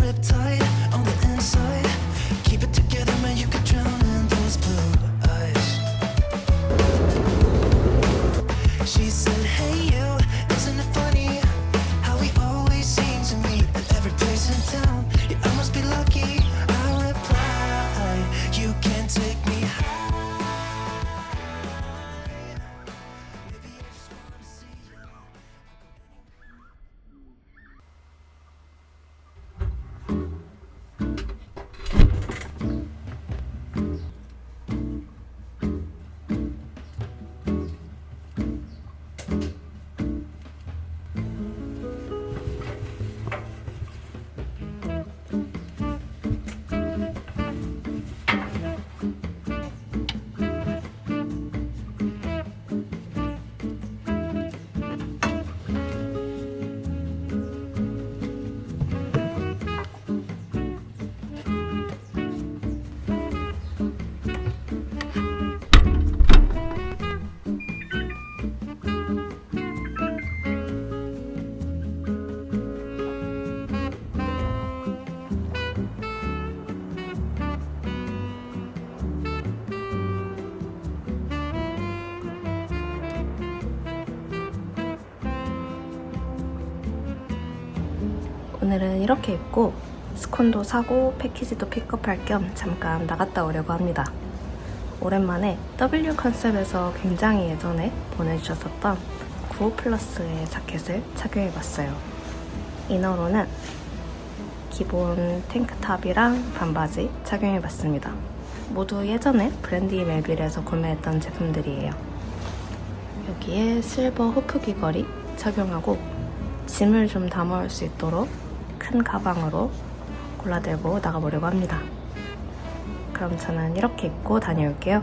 riptide on the inside. Keep it together, man, you could drown in those blue eyes. She said, hey you, isn't it funny how we always seem to meet at every place in town? Yeah, I must be lucky. I reply, you can't take me high. Maybe I just wanna see you. 오늘은 이렇게 입고 스콘도 사고 패키지도 픽업할 겸 잠깐 나갔다 오려고 합니다. 오랜만에 W 컨셉에서 굉장히 예전에 보내주셨었던 95 플러스의 자켓을 착용해봤어요. 이너로는 기본 탱크탑이랑 반바지 착용해봤습니다. 모두 예전에 브랜디 멜빌에서 구매했던 제품들이에요. 여기에 실버 후프 귀걸이 착용하고 짐을 좀 담아올 수 있도록 큰 가방으로 골라들고 나가보려고 합니다. 그럼 저는 이렇게 입고 다녀올게요.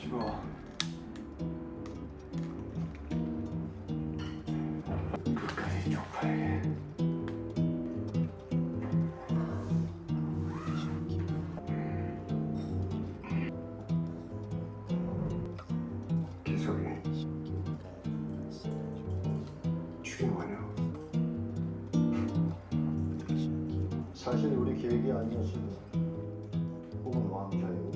찍어. 끝까지 쪽팔게. 계속이 죽인 거냐? 사실 우리 계획이 아니었어도 혹은 왕자의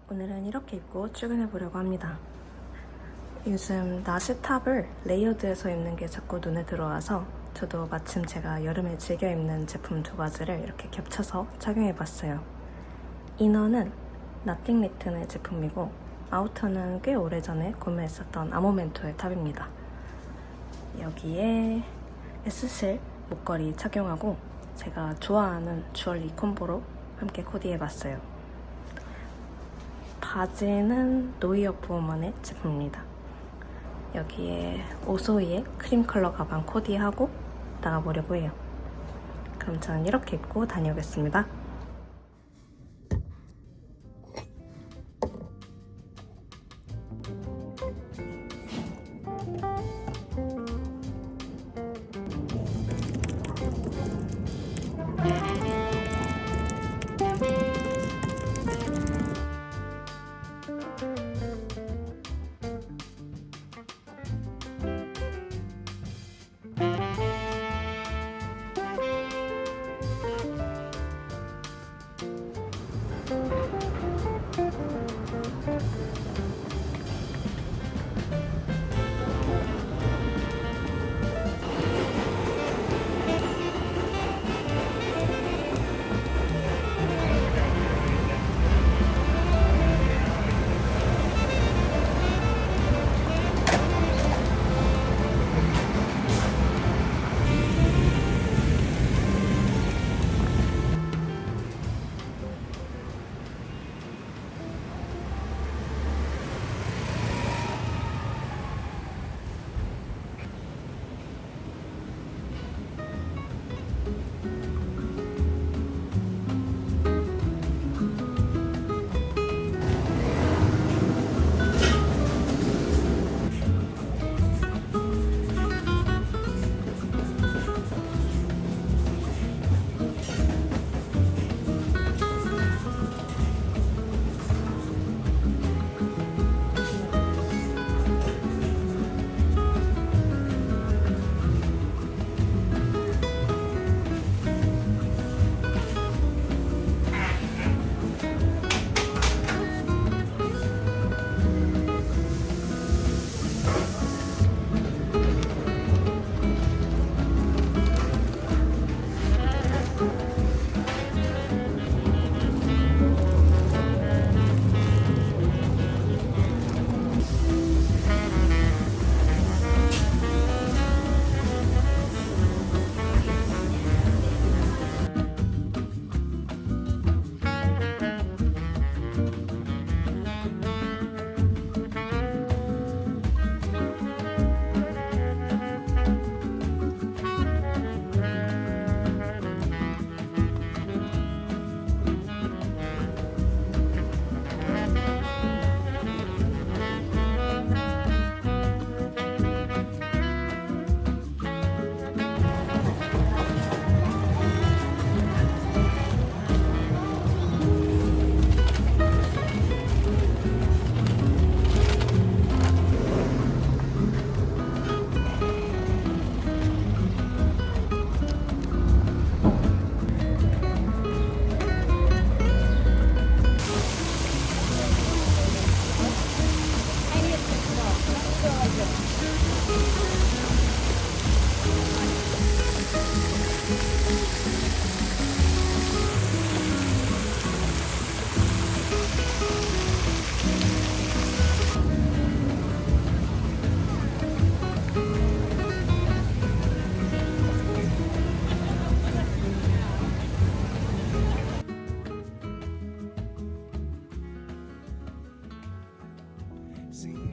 오늘은 이렇게 입고 출근해 보려고 합니다. 요즘 나시 탑을 레이어드해서 입는 게 자꾸 눈에 들어와서 저도 마침 제가 여름에 즐겨 입는 제품 두 가지를 이렇게 겹쳐서 착용해 봤어요. 이너는 나띵 리튼의 제품이고 아우터는 꽤 오래전에 구매했었던 아모멘토의 탑입니다. 여기에 S실 목걸이 착용하고 제가 좋아하는 주얼리 콤보로 함께 코디해 봤어요. 바지는 노이어프 우먼의 제품입니다. 여기에 오소이의 크림 컬러 가방 코디하고 나가보려고 해요. 그럼 저는 이렇게 입고 다녀오겠습니다.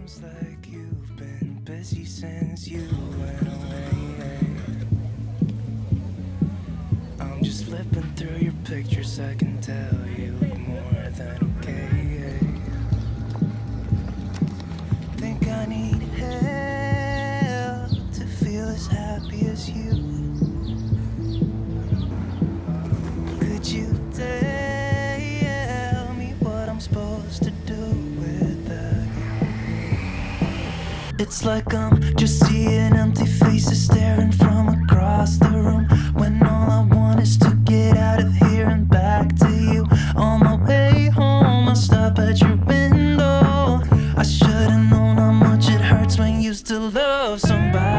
Seems like you've been busy since you went away. I'm just flipping through your pictures, I can tell you look more than okay. Think I need help to feel as happy as you. Could you tell me what I'm supposed to do without you? It's like I'm just seeing empty faces staring from across the room, when all I want is to get out of here and back to you. On my way home, I'll stop at your window. I should've known how much it hurts when you used to love somebody.